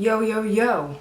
Yo.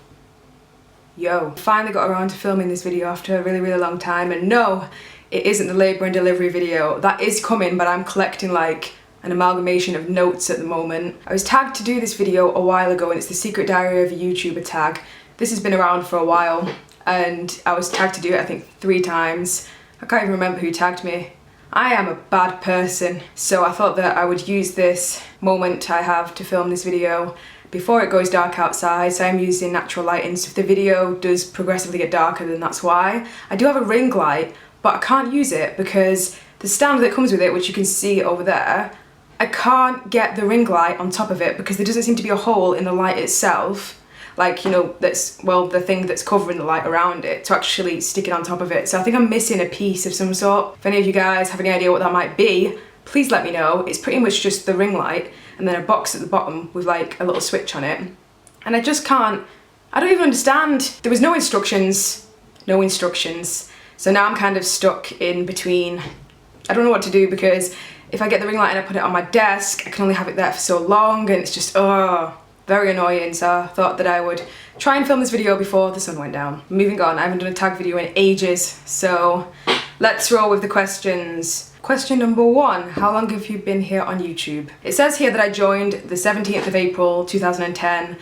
Finally got around to filming this video after a really long time, and no, it isn't the labour and delivery video. That is coming, but I'm collecting like an amalgamation of notes at the moment. I was tagged to do this video a while ago, and it's the Secret Diary of a YouTuber tag. This has been around for a while, and I was tagged to do it I think 3 times. I can't even remember who tagged me. I am a bad person, so I thought that I would use this moment I have to film this video before it goes dark outside. So I'm using natural lighting, so if the video does progressively get darker, then that's why. I do have a ring light, but I can't use it because the stand that comes with it, which you can see over there, I can't get the ring light on top of it because there doesn't seem to be a hole in the light itself. Like, you know, that's, well, the thing that's covering the light around it to actually stick it on top of it. So I think I'm missing a piece of some sort. If any of you guys have any idea what that might be, please let me know. It's pretty much just the ring light and then a box at the bottom with like a little switch on it. And I just can't, I don't even understand. There was no instructions. So now I'm kind of stuck in between. I don't know what to do because if I get the ring light and I put it on my desk, I can only have it there for so long, and it's just, very annoying. So I thought that I would try and film this video before the sun went down. Moving on, I haven't done a tag video in ages, so let's roll with the questions. Question number 1, how long have you been here on YouTube? It says here that I joined the 17th of April 2010,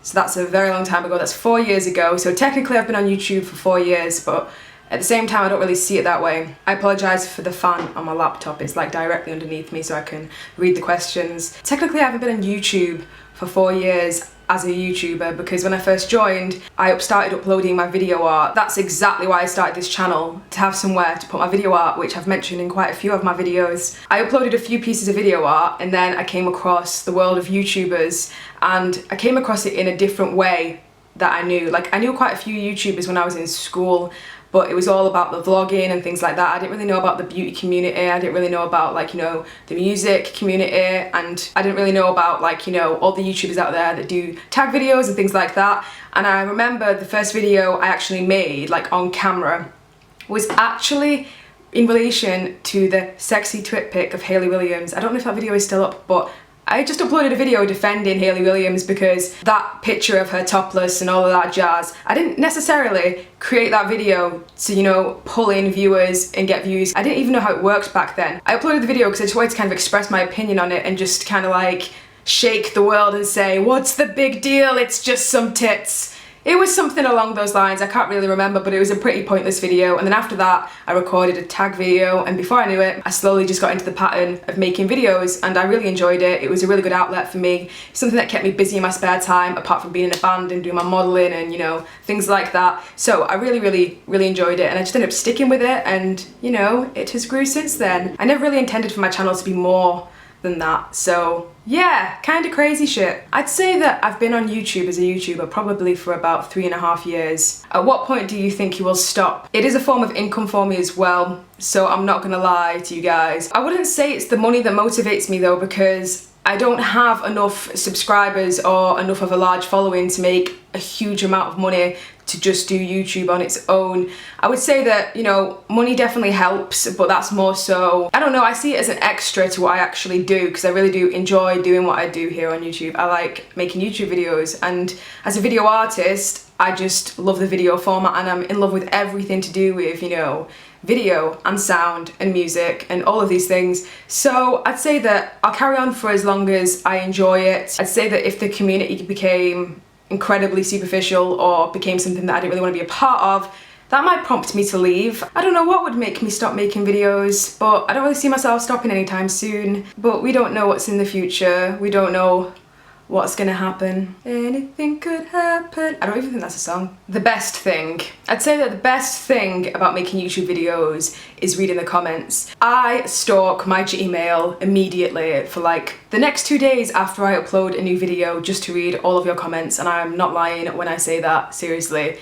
so that's a very long time ago. That's 4 years ago, so technically I've been on YouTube for 4 years, but at the same time I don't really see it that way. I apologise for the fan on my laptop, it's like directly underneath me so I can read the questions. Technically I haven't been on YouTube for 4 years as a YouTuber because when I first joined, I started uploading my video art. That's exactly why I started this channel, to have somewhere to put my video art, which I've mentioned in quite a few of my videos. I uploaded a few pieces of video art and then I came across the world of YouTubers, and I came across it in a different way that I knew. Like, I knew quite a few YouTubers when I was in school, but it was all about the vlogging and things like that. I didn't really know about the beauty community. I didn't really know about, like, you know, the music community, and I didn't really know about, like, you know, all the YouTubers out there that do tag videos and things like that. And I remember the first video I actually made, like, on camera, was actually in relation to the sexy twit pic of Hayley Williams. I don't know if that video is still up, but I just uploaded a video defending Hayley Williams because that picture of her topless and all of that jazz, I didn't necessarily create that video to, you know, pull in viewers and get views. I didn't even know how it worked back then. I uploaded the video because I just wanted to kind of express my opinion on it and just kind of like shake the world and say, what's the big deal? It's just some tits. It was something along those lines, I can't really remember, but it was a pretty pointless video. And then after that, I recorded a tag video, and before I knew it, I slowly just got into the pattern of making videos, and I really enjoyed it. It was a really good outlet for me, something that kept me busy in my spare time, apart from being in a band and doing my modelling and, you know, things like that. So I really enjoyed it, and I just ended up sticking with it, and, you know, it has grew since then. I never really intended for my channel to be more than that, so yeah, kind of crazy shit. I'd say that I've been on YouTube as a YouTuber probably for about 3.5 years. At what point do you think you will stop? It is a form of income for me as well, so I'm not gonna lie to you guys. I wouldn't say it's the money that motivates me though, because I don't have enough subscribers or enough of a large following to make a huge amount of money to just do YouTube on its own. I would say that, you know, money definitely helps, but that's more so, I don't know, I see it as an extra to what I actually do, because I really do enjoy doing what I do here on YouTube. I like making YouTube videos, and as a video artist, I just love the video format, and I'm in love with everything to do with, you know, video and sound and music and all of these things. So I'd say that I'll carry on for as long as I enjoy it. I'd say that if the community became incredibly superficial or became something that I didn't really want to be a part of, that might prompt me to leave. I don't know what would make me stop making videos, but I don't really see myself stopping anytime soon. But we don't know what's in the future. We don't know what's gonna happen. Anything could happen. I don't even think that's a song. The best thing. I'd say that the best thing about making YouTube videos is reading the comments. I stalk my Gmail immediately for like the next 2 days after I upload a new video just to read all of your comments, and I'm not lying when I say that, seriously.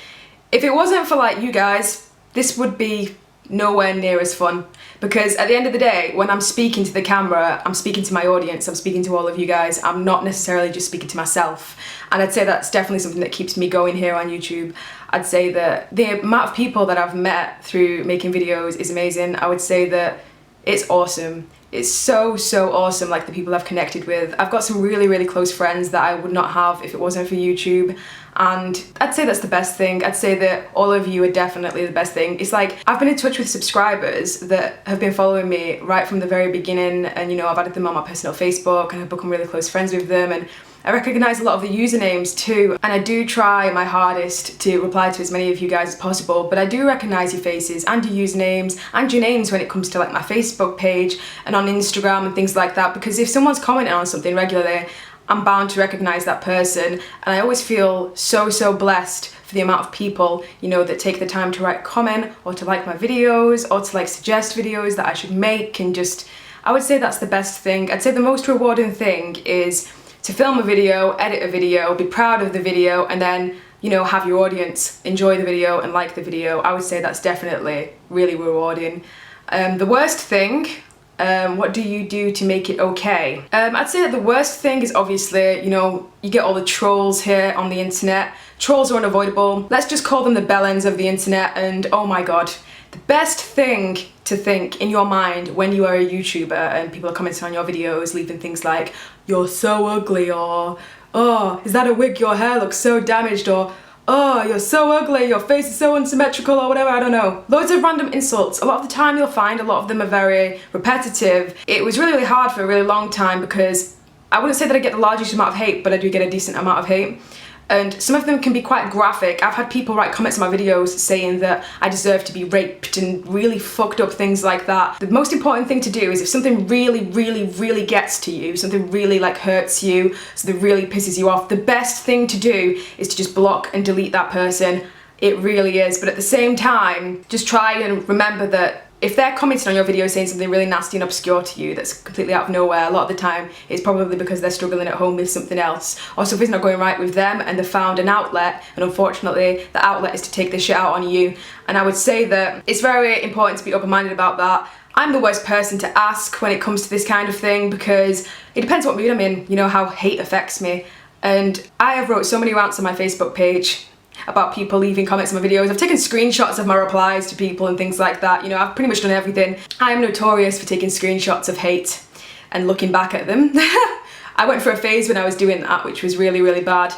If it wasn't for like you guys, this would be nowhere near as fun, because at the end of the day, when I'm speaking to the camera, I'm speaking to my audience, I'm speaking to all of you guys, I'm not necessarily just speaking to myself. And I'd say that's definitely something that keeps me going here on YouTube. I'd say that the amount of people that I've met through making videos is amazing. I would say that it's awesome. It's so awesome, like the people I've connected with. I've got some really close friends that I would not have if it wasn't for YouTube, and I'd say that's the best thing. I'd say that all of you are definitely the best thing. It's like I've been in touch with subscribers that have been following me right from the very beginning, and you know, I've added them on my personal Facebook and I've become really close friends with them, and I recognise a lot of the usernames too, and I do try my hardest to reply to as many of you guys as possible, but I do recognise your faces and your usernames and your names when it comes to like my Facebook page and on Instagram and things like that, because if someone's commenting on something regularly, I'm bound to recognise that person, and I always feel so blessed for the amount of people, you know, that take the time to write a comment or to like my videos or to like suggest videos that I should make, and just, I would say that's the best thing. I'd say the most rewarding thing is to film a video, edit a video, be proud of the video, and then, you know, have your audience enjoy the video and like the video. I would say that's definitely really rewarding. The worst thing, what do you do to make it okay? I'd say that the worst thing is obviously, you know, you get all the trolls here on the internet. Trolls are unavoidable. Let's just call them the bellends of the internet, and oh my god. The best thing to think in your mind when you are a YouTuber and people are commenting on your videos, leaving things like, "You're so ugly," or "Oh, is that a wig? Your hair looks so damaged," or "Oh, you're so ugly, your face is so unsymmetrical," or whatever, I don't know. Loads of random insults. A lot of the time you'll find a lot of them are very repetitive. It was really hard for a really long time because I wouldn't say that I get the largest amount of hate, but I do get a decent amount of hate. And some of them can be quite graphic. I've had people write comments on my videos saying that I deserve to be raped and really fucked up things like that. The most important thing to do is if something really gets to you, something really like hurts you, something really pisses you off, the best thing to do is to just block and delete that person. It really is. But at the same time, just try and remember that if they're commenting on your video saying something really nasty and obscure to you that's completely out of nowhere, a lot of the time it's probably because they're struggling at home with something else, or something's not going right with them and they've found an outlet, and unfortunately the outlet is to take this shit out on you. And I would say that it's very important to be open-minded about that. I'm the worst person to ask when it comes to this kind of thing because it depends what mood I'm in, you know, how hate affects me. And I have wrote so many rants on my Facebook page about people leaving comments on my videos. I've taken screenshots of my replies to people and things like that. You know, I've pretty much done everything. I am notorious for taking screenshots of hate and looking back at them. I went through a phase when I was doing that, which was really bad.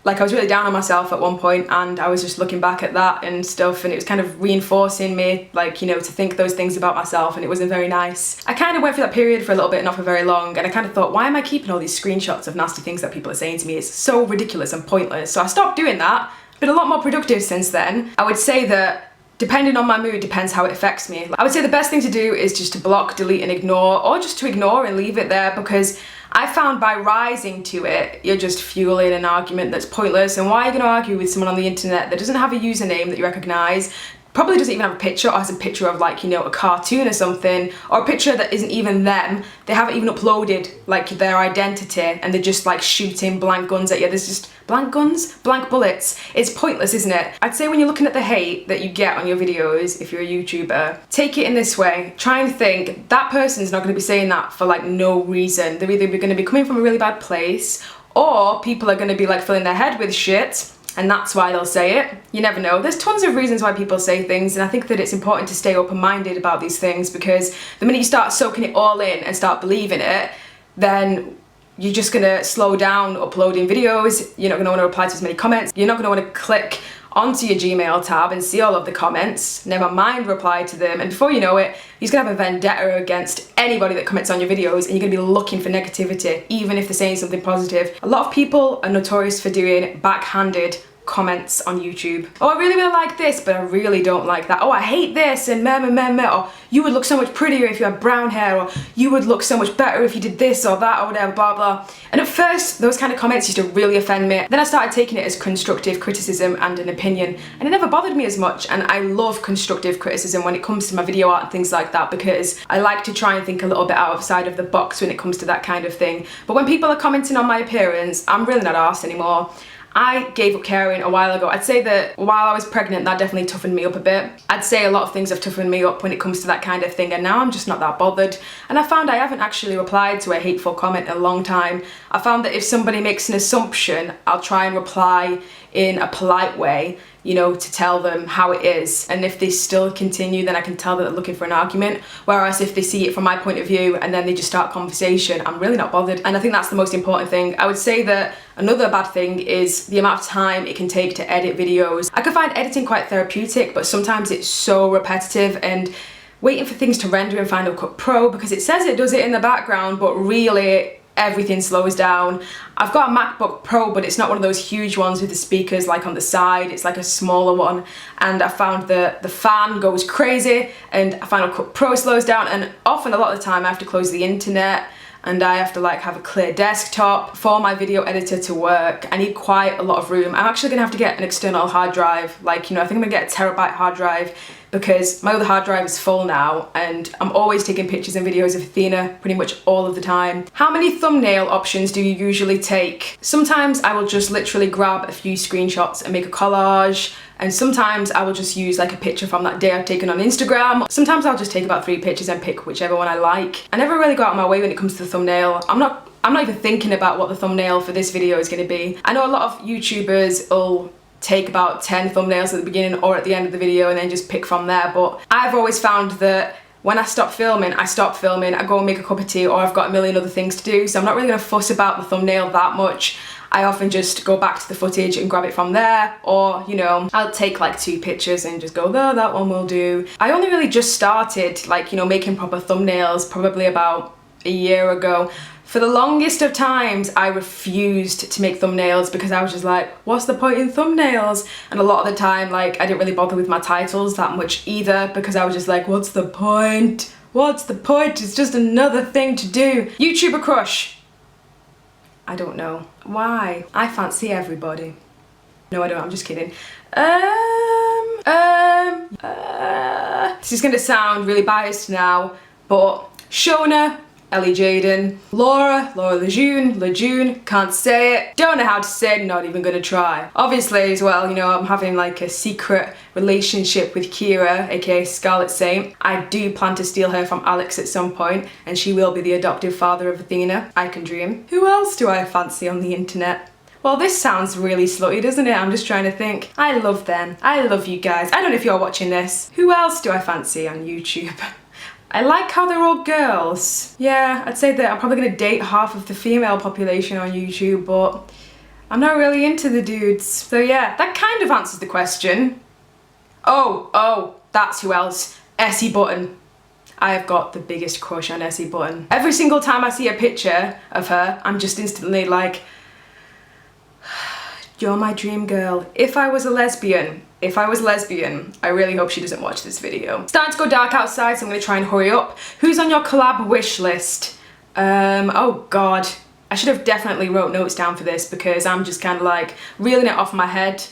Like, I was really down on myself at one point, and I was just looking back at that and stuff, and it was kind of reinforcing me, like, you know, to think those things about myself, and it wasn't very nice. I kind of went through that period for a little bit, not for very long, and I kind of thought, why am I keeping all these screenshots of nasty things that people are saying to me? It's so ridiculous and pointless. So I stopped doing that. Been a lot more productive since then. I would say that depending on my mood depends how it affects me. I would say the best thing to do is just to block, delete and ignore, or just to ignore and leave it there, because I found by rising to it, you're just fueling an argument that's pointless. And why are you going to argue with someone on the internet that doesn't have a username that you recognise, probably doesn't even have a picture, or has a picture of, like, you know, a cartoon or something, or a picture that isn't even them. They haven't even uploaded like their identity, and they're just like shooting blank guns at you. There's just blank guns, blank bullets. It's pointless, isn't it? I'd say when you're looking at the hate that you get on your videos, if you're a YouTuber, take it in this way. Try and think, that person's not going to be saying that for like no reason. They're either going to be coming from a really bad place, or people are going to be like filling their head with shit, and that's why they'll say it. You never know. There's tons of reasons why people say things, and I think that it's important to stay open-minded about these things, because the minute you start soaking it all in and start believing it, then you're just gonna slow down uploading videos. You're not gonna want to reply to as many comments. You're not gonna want to click onto your Gmail tab and see all of the comments, never mind reply to them, and before you know it, you're gonna have a vendetta against anybody that comments on your videos, and you're gonna be looking for negativity, even if they're saying something positive. A lot of people are notorious for doing backhanded comments on YouTube. Oh, I really like this, but I really don't like that. Oh, I hate this, and meh, or you would look so much prettier if you had brown hair, or you would look so much better if you did this or that, or whatever, blah blah. And at first, those kind of comments used to really offend me. Then I started taking it as constructive criticism and an opinion, and it never bothered me as much. And I love constructive criticism when it comes to my video art and things like that, because I like to try and think a little bit outside of the box when it comes to that kind of thing. But when people are commenting on my appearance, I'm really not arsed anymore. I gave up caring a while ago. I'd say that while I was pregnant, that definitely toughened me up a bit. I'd say a lot of things have toughened me up when it comes to that kind of thing, and now I'm just not that bothered. And I found I haven't actually replied to a hateful comment in a long time. I found that if somebody makes an assumption, I'll try and reply in a polite way, you know, to tell them how it is. And if they still continue, then I can tell that they're looking for an argument. Whereas if they see it from my point of view and then they just start conversation, I'm really not bothered. And I think that's the most important thing. I would say that another bad thing is the amount of time it can take to edit videos. I can find editing quite therapeutic, but sometimes it's so repetitive, and waiting for things to render in Final Cut Pro, because it says it does it in the background, but really everything slows down. I've got a MacBook Pro, but it's not one of those huge ones with the speakers like on the side. It's like a smaller one, and I found that the fan goes crazy and Final Cut Pro slows down, and often a lot of the time I have to close the internet and I have to like have a clear desktop for my video editor to work. I need quite a lot of room. I'm actually gonna have to get an external hard drive, like, you know, I think I'm gonna get a terabyte hard drive, because my other hard drive is full now and I'm always taking pictures and videos of Athena pretty much all of the time. How many thumbnail options do you usually take? Sometimes I will just literally grab a few screenshots and make a collage, and sometimes I will just use like a picture from that day I've taken on Instagram. Sometimes I'll just take about 3 pictures and pick whichever one I like. I never really go out of my way when it comes to the thumbnail. I'm not even thinking about what the thumbnail for this video is going to be. I know a lot of YouTubers will take about 10 thumbnails at the beginning or at the end of the video and then just pick from there, but I've always found that when I stop filming, I go and make a cup of tea, or I've got a million other things to do, so I'm not really going to fuss about the thumbnail that much. I often just go back to the footage and grab it from there, or, you know, I'll take like 2 pictures and just go, there, that one will do. I only really just started, like, you know, making proper thumbnails probably about a year ago. For the longest of times, I refused to make thumbnails because I was just like, what's the point in thumbnails? And a lot of the time, like, I didn't really bother with my titles that much either, because I was just like, what's the point? What's the point? It's just another thing to do. YouTuber crush. I don't know. Why? I fancy everybody. No, I don't, I'm just kidding. This is gonna sound really biased now, but Shona, ELLIE JAYDEN, Laura Lejeune, can't say it, don't know how to say it, not even gonna try. Obviously as well, you know, I'm having like a secret relationship with Kira, aka Scarlet Saint. I do plan to steal her from Alex at some point, and she will be the adoptive father of Athena. I can dream. Who else do I fancy on the internet? Well, this sounds really slutty, doesn't it? I'm just trying to think. I love them. I love you guys. I don't know if you're watching this. Who else do I fancy on YouTube? I like how they're all girls. Yeah, I'd say that I'm probably gonna date half of the female population on YouTube, but I'm not really into the dudes. So yeah, that kind of answers the question. Oh, that's who else. Essie Button. I have got the biggest crush on Essie Button. Every single time I see a picture of her, I'm just instantly like, you're my dream girl. If I was lesbian, I really hope she doesn't watch this video. It's starting to go dark outside, so I'm gonna try and hurry up. Who's on your collab wish list? Oh God. I should have definitely wrote notes down for this, because I'm just kind of like reeling it off my head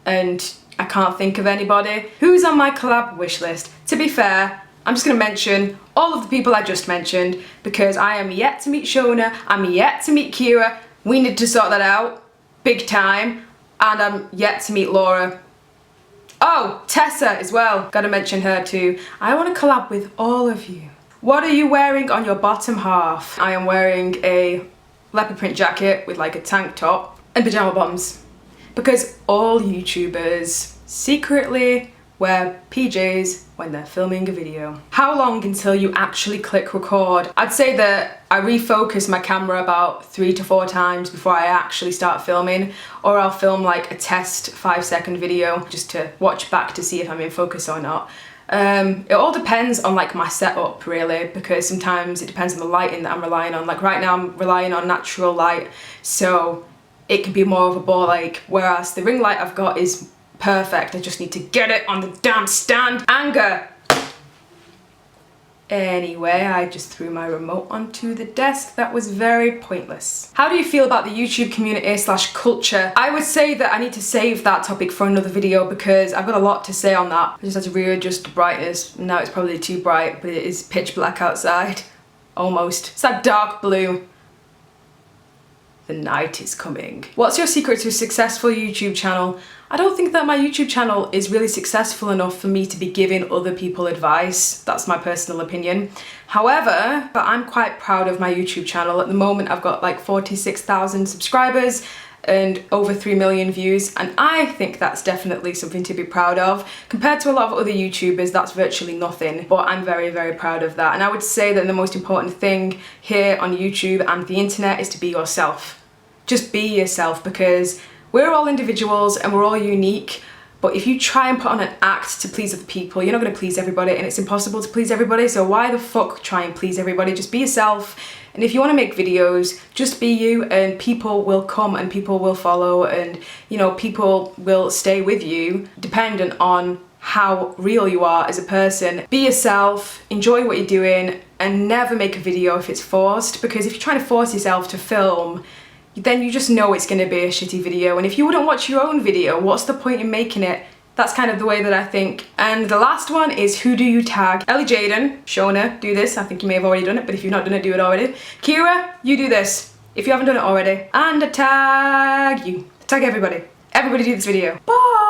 and I can't think of anybody. Who's on my collab wish list? To be fair, I'm just gonna mention all of the people I just mentioned, because I am yet to meet Shona, I'm yet to meet Kira. We need to sort that out. Big time. And I'm yet to meet Laura. Oh, Tessa as well. Gotta mention her too. I want to collab with all of you. What are you wearing on your bottom half? I am wearing a leopard print jacket with like a tank top and pajama bottoms. Because all YouTubers secretly wear PJs when they're filming a video. How long until you actually click record? I'd say that I refocus my camera about 3 to 4 times before I actually start filming, or I'll film like a test 5-second video just to watch back to see if I'm in focus or not. It all depends on like my setup really, because sometimes it depends on the lighting that I'm relying on. Like right now I'm relying on natural light, so it can be more of a ball ache, whereas the ring light I've got is perfect. I just need to get it on the damn stand. Anger. Anyway, I just threw my remote onto the desk. That was very pointless. How do you feel about the YouTube community / culture? I would say that I need to save that topic for another video, because I've got a lot to say on that. I just had to readjust the brightness. Now it's probably too bright, but it is pitch black outside. Almost. It's that dark blue. The night is coming. What's your secret to a successful YouTube channel? I don't think that my YouTube channel is really successful enough for me to be giving other people advice. That's my personal opinion. However, I'm quite proud of my YouTube channel. At the moment, I've got like 46,000 subscribers and over 3 million views, and I think that's definitely something to be proud of. Compared to a lot of other YouTubers, that's virtually nothing, but I'm very, very proud of that. And I would say that the most important thing here on YouTube and the internet is to be yourself. Just be yourself, because we're all individuals and we're all unique, but if you try and put on an act to please other people, you're not going to please everybody, and it's impossible to please everybody, so why the fuck try and please everybody? Just be yourself. And if you want to make videos, just be you, and people will come and people will follow, and you know, people will stay with you dependent on how real you are as a person. Be yourself, enjoy what you're doing, and never make a video if it's forced, because if you're trying to force yourself to film, then you just know it's going to be a shitty video, and if you wouldn't watch your own video, what's the point in making it? That's kind of the way that I think. And the last one is, who do you tag? ELLIE, JAYDEN, Shona, do this. I think you may have already done it, but if you've not done it, do it already. Kira, you do this, if you haven't done it already. And I tag you. Tag everybody. Everybody do this video. Bye!